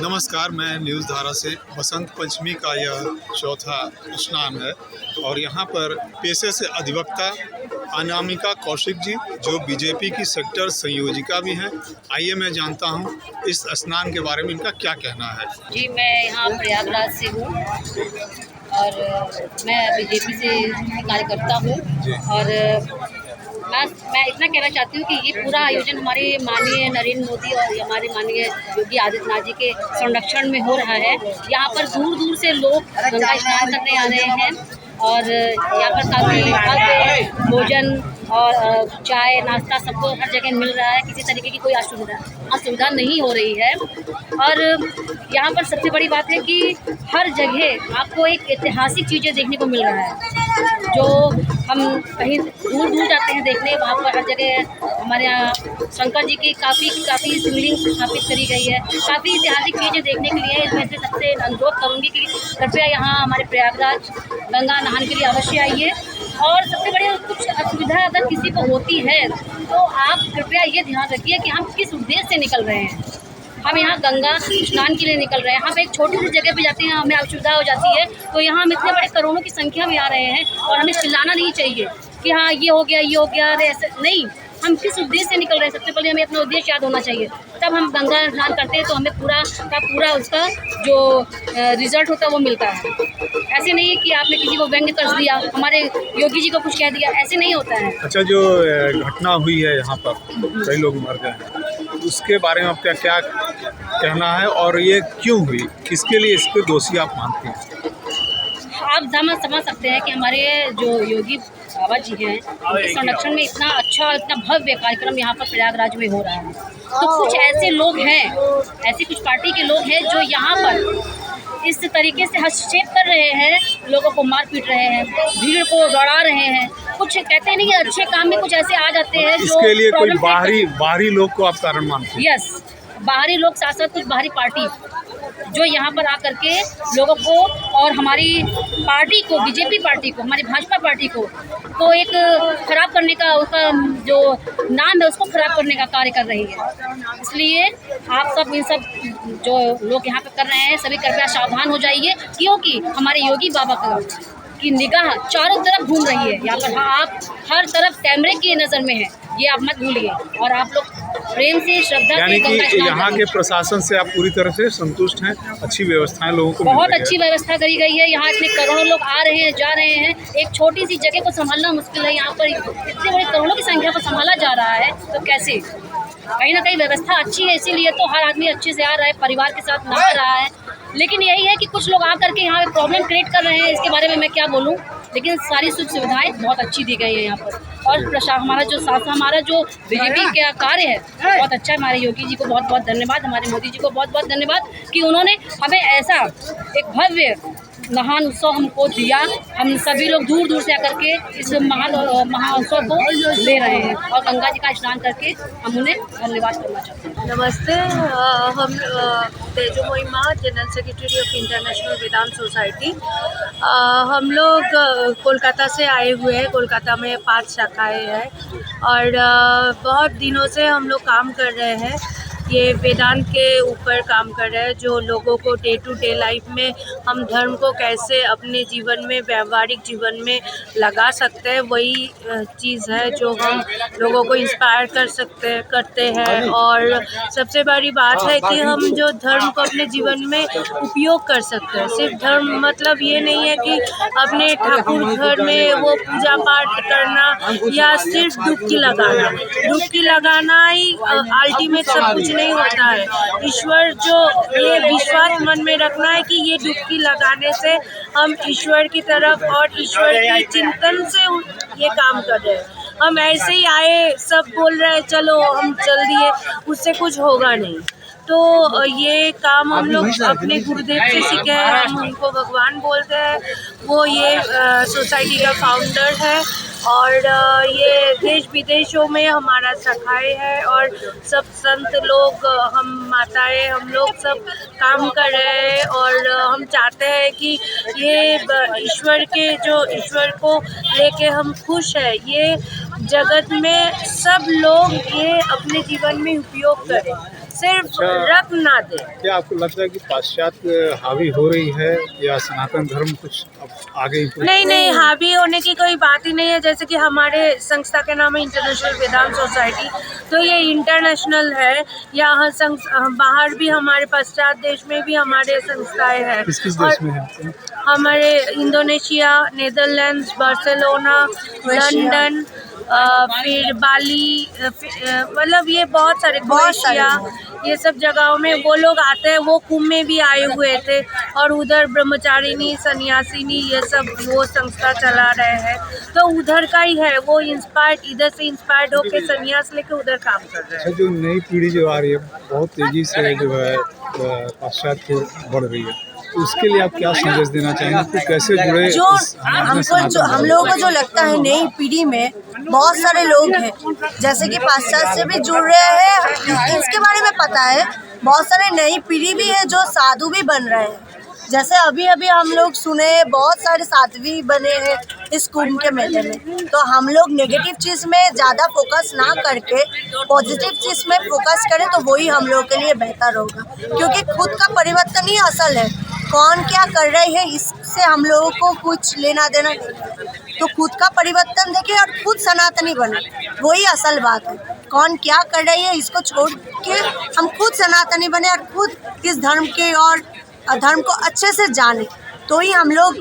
नमस्कार, मैं न्यूज़ धारा से। बसंत पंचमी का यह चौथा स्नान है और यहाँ पर पेशे से अधिवक्ता अनामिका कौशिक जी, जो बीजेपी की सेक्टर संयोजिका भी हैं। आइए मैं जानता हूँ इस स्नान के बारे में इनका क्या कहना है। जी, मैं यहाँ प्रयागराज से हूँ और मैं बीजेपी से कार्यकर्ता हूँ और मैं इतना कहना चाहती हूँ कि ये पूरा आयोजन हमारे माननीय नरेंद्र मोदी और हमारे माननीय योगी आदित्यनाथ जी के संरक्षण में हो रहा है। यहाँ पर दूर दूर से लोग गंगा स्नान करने आ रहे हैं और यहाँ पर काफ़ी भोजन और चाय नाश्ता सबको हर जगह मिल रहा है। किसी तरीके की कोई असुविधा नहीं हो रही है। और यहाँ पर सबसे बड़ी बात है कि हर जगह आपको एक ऐतिहासिक चीज़ें देखने को मिल रहा है, जो हम कहीं दूर दूर जाते हैं देखने। वहाँ पर हर जगह हमारे यहाँ शंकर जी की काफ़ी शिवलिंग स्थापित करी गई है। काफ़ी ऐतिहासिक चीज़ें देखने के लिए मैं से सबसे अनुरोध करूँगी कि कृपया यहाँ हमारे प्रयागराज गंगा नहाने के लिए अवश्य आइए। और सबसे बड़ी कुछ असुविधा अगर किसी को होती है तो आप कृपया ये ध्यान रखिए कि हम किस उद्देश्य से निकल रहे हैं। हम यहाँ गंगा स्नान के लिए निकल रहे हैं। हम एक छोटी सी जगह पे जाते हैं, हमें असुविधा हो जाती है, तो यहाँ हम इतने बड़े करोड़ों की संख्या में आ रहे हैं और हमें चिल्लाना नहीं चाहिए कि हाँ ये हो गया, अरे ऐसे नहीं। हम किस उद्देश्य से निकल रहे हैं, सबसे पहले हमें अपना उद्देश्य याद होना चाहिए। तब हम गंगा स्नान करते हैं तो हमें पूरा उसका जो रिजल्ट होता है वो मिलता है। ऐसे नहीं है कि आपने किसी को व्यंग्य कर दिया, हमारे योगी जी को कुछ कह दिया, ऐसे नहीं होता है। अच्छा, जो घटना हुई है यहाँ पर कई लोग मर गए हैं, उसके बारे में आपका क्या कहना है और ये क्यों हुई, किसके लिए इसके दोषी आप मानते हैं? आप समझ सकते हैं कि हमारे जो योगी बाबा जी हैं, उनके संरक्षण में इतना अच्छा इतना भव्य कार्यक्रम यहाँ पर प्रयागराज में हो रहा है। तो कुछ ऐसे लोग हैं, ऐसी कुछ पार्टी के लोग हैं जो यहाँ पर इस तरीके से हस्तक्षेप कर रहे हैं, लोगों को मार पीट रहे हैं, भीड़ को दौड़ा रहे हैं। कुछ कहते नहीं कि अच्छे काम में कुछ ऐसे आ जाते हैं जो इसके लिए कोई बाहरी लोग को आप कारण मानते हैं? यस, बाहरी लोग, साथ साथ कुछ बाहरी पार्टी जो यहाँ पर आकर के लोगों को और हमारी पार्टी को, बीजेपी पार्टी को, हमारी भाजपा पार्टी को एक खराब करने का, उसका जो नाम है उसको खराब करने का कार्य कर रही है। इसलिए आप सब इन सब जो लोग यहाँ पे कर रहे हैं, सभी कृपया सावधान हो जाइए, क्योंकि हमारे योगी बाबा की निगाह चारों तरफ घूम रही है। यहाँ पर आप हर तरफ कैमरे की नज़र में है, ये आप मत भूलिए। और आप लोग प्रेम से, श्रद्धा से यानी कि यहाँ के प्रशासन से आप पूरी तरह से संतुष्ट हैं? अच्छी व्यवस्थाएं लोगों को बहुत अच्छी व्यवस्था करी गई है। यहाँ इतने करोड़ों लोग आ रहे हैं, जा रहे हैं। एक छोटी सी जगह को संभालना मुश्किल है, यहाँ पर इतने बड़े करोड़ों की संख्या पर संभाला जा रहा है, तो कैसे? कहीं ना कहीं व्यवस्था अच्छी है, इसीलिए तो हर आदमी अच्छे से आ रहा है, परिवार के साथ नहा रहा है। लेकिन यही है कि कुछ लोग आकर के यहाँ प्रॉब्लम क्रिएट कर रहे हैं, इसके बारे में मैं क्या बोलूँ। लेकिन सारी सुख सुविधाएं बहुत अच्छी दी गई है यहाँ पर। और हमारा जो बीजेपी का कार्य है बहुत अच्छा है। हमारे योगी जी को बहुत बहुत धन्यवाद, हमारे मोदी जी को बहुत बहुत धन्यवाद कि उन्होंने हमें ऐसा एक भव्य महान उत्सव हमको दिया। हम सभी लोग दूर दूर से आकर के इस महाउत्सव को ले रहे हैं और गंगा जी का स्नान करके हम उन्हें धन्यवाद करना चाहते हैं। नमस्ते, हम Tejo Mohima, general secretary of international Vedanta society. हम लोग कोलकाता से आए हुए हैं। कोलकाता में 5 शाखाएं हैं और बहुत दिनों से हम लोग काम कर रहे हैं। ये वेदांत के ऊपर काम कर रहे हैं, जो लोगों को डे टू डे लाइफ में हम धर्म को कैसे अपने जीवन में, व्यावहारिक जीवन में लगा सकते हैं, वही चीज़ है जो हम लोगों को इंस्पायर करते हैं। और सबसे बड़ी बात है कि हम जो धर्म को अपने जीवन में उपयोग कर सकते हैं। सिर्फ धर्म मतलब ये नहीं है कि अपने ठाकुर घर में वो पूजा पाठ करना या सिर्फ डुबकी लगाना ही अल्टीमेट सब कुछ नहीं होता है। ईश्वर जो ये विश्वास मन में रखना है कि ये डुबकी लगाने से हम ईश्वर की तरफ और ईश्वर के चिंतन से ये काम कर रहे हैं। हम ऐसे ही आए, सब बोल रहे हैं चलो हम चल दिए, उससे कुछ होगा नहीं। तो ये काम हम लोग अपने गुरुदेव से सीखे हैं, हम उनको भगवान बोलते हैं। वो ये सोसाइटी का फाउंडर है और ये देश विदेशों में हमारा शाखाएँ है और सब संत लोग, हम माताएं, हम लोग सब काम कर रहे हैं। और हम चाहते हैं कि ये ईश्वर को लेके हम खुश हैं। ये जगत में सब लोग ये अपने जीवन में उपयोग करें। सिर्फ रख ना दे। क्या आपको लगता है कि पाश्चात्य हावी हो रही है या सनातन धर्म कुछ अब आगे नहीं, हावी होने की कोई बात ही नहीं है। जैसे कि हमारे संस्था के नाम है इंटरनेशनल वेदांत सोसाइटी, तो ये इंटरनेशनल है। यहाँ बाहर भी हमारे पश्चात देश में भी हमारे संस्थाएं हैं। किस देश में है? हमारे इंडोनेशिया, नेदरलैंड्स, बार्सिलोना, लंदन, फिर बाली, मतलब ये बहुत सारे, क्रोएशिया, ये सब जगहों में वो लोग आते हैं। वो कुंभ में भी आए हुए थे और उधर ब्रह्मचारिणी, सन्यासिनी, ये सब वो संस्था चला रहे हैं। तो उधर का ही है वो, इधर से इंस्पायर्ड होकर सन्यास लेके उधर काम कर रहे हैं। जो नई पीढ़ी जो आ रही है बहुत तेजी से जो है पाश्चात्य बढ़ रही है, तो उसके लिए आप क्या संदेश देना चाहेंगे कि कैसे जुड़े? जो हम लोगों को जो लगता है नई पीढ़ी में बहुत सारे लोग हैं जैसे कि पाश्चात्य से भी जुड़ रहे हैं, इसके बारे में पता है। बहुत सारे नई पीढ़ी भी है जो साधु भी बन रहे हैं। जैसे अभी हम लोग सुने बहुत सारे साधु भी बने हैं इस कुंभ के मेले में। तो हम लोग नेगेटिव चीज़ में ज़्यादा फोकस ना करके पॉजिटिव चीज़ में फोकस करें तो वही हम लोग के लिए बेहतर होगा, क्योंकि खुद का परिवर्तन ही असल है। कौन क्या कर रहे हैं इससे हम लोगों को कुछ लेना देना नहीं। तो खुद का परिवर्तन देखिए और खुद सनातनी बने, वही असल बात है। कौन क्या कर रही है इसको छोड़ के हम खुद सनातनी बने और खुद इस धर्म के और धर्म को अच्छे से जाने, तो ही हम लोग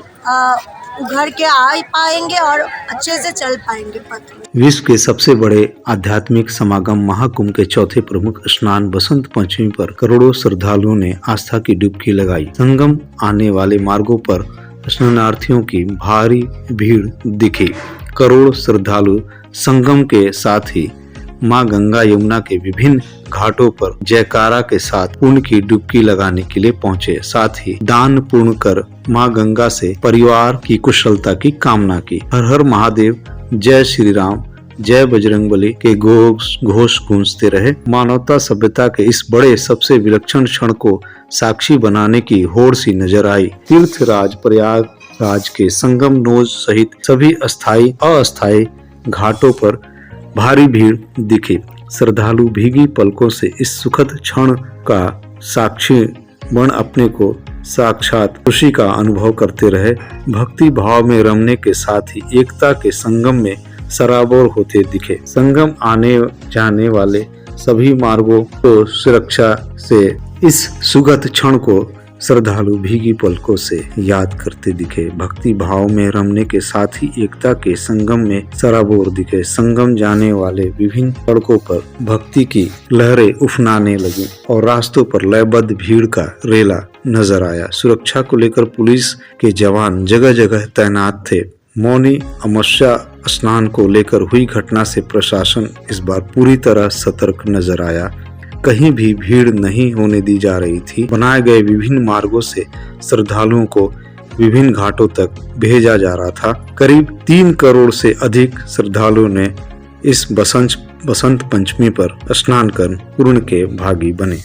उभर के आ पाएंगे और अच्छे से चल पाएंगे पथ में। विश्व के सबसे बड़े आध्यात्मिक समागम महाकुंभ के चौथे प्रमुख स्नान बसंत पंचमी पर करोड़ों श्रद्धालुओं ने आस्था की डुबकी लगाई। संगम आने वाले मार्गों पर स्नानार्थियों की भारी भीड़ दिखी। करोड़ श्रद्धालु संगम के साथ ही मां गंगा यमुना के विभिन्न घाटों पर जयकारा के साथ पुण्य की डुबकी लगाने के लिए पहुंचे। साथ ही दान पूर्ण कर मां गंगा से परिवार की कुशलता की कामना की। हर हर महादेव, जय श्री राम, जय बजरंगबली के घोष गूंजते रहे। मानवता सभ्यता के इस बड़े सबसे विलक्षण क्षण को साक्षी बनाने की होड़ सी नजर आई। तीर्थराज प्रयागराज के संगम नोज सहित सभी स्थायी अस्थायी घाटों पर भारी भीड़ दिखी। श्रद्धालु भीगी पलकों से इस सुखद क्षण का साक्षी बन अपने को साक्षात खुशी का अनुभव करते रहे। भक्ति भाव में रमने के साथ ही एकता के संगम में सराबोर होते दिखे। संगम आने जाने वाले सभी मार्गों को सुरक्षा से इस सुखद क्षण को श्रद्धालु भीगी पलकों से याद करते दिखे। भक्ति भाव में रमने के साथ ही एकता के संगम में सराबोर दिखे। संगम जाने वाले विभिन्न सड़कों पर भक्ति की लहरें उफनाने लगी और रास्तों पर लयबद्ध भीड़ का रेला नजर आया। सुरक्षा को लेकर पुलिस के जवान जगह जगह तैनात थे। मौनी अमावस्या स्नान को लेकर हुई घटना से प्रशासन इस बार पूरी तरह सतर्क नजर आया। कहीं भी भीड़ नहीं होने दी जा रही थी। बनाए गए विभिन्न मार्गों से श्रद्धालुओं को विभिन्न घाटों तक भेजा जा रहा था। करीब 3 करोड़ से अधिक श्रद्धालुओं ने इस बसंत पंचमी पर स्नान कर पुण्य के भागी बने।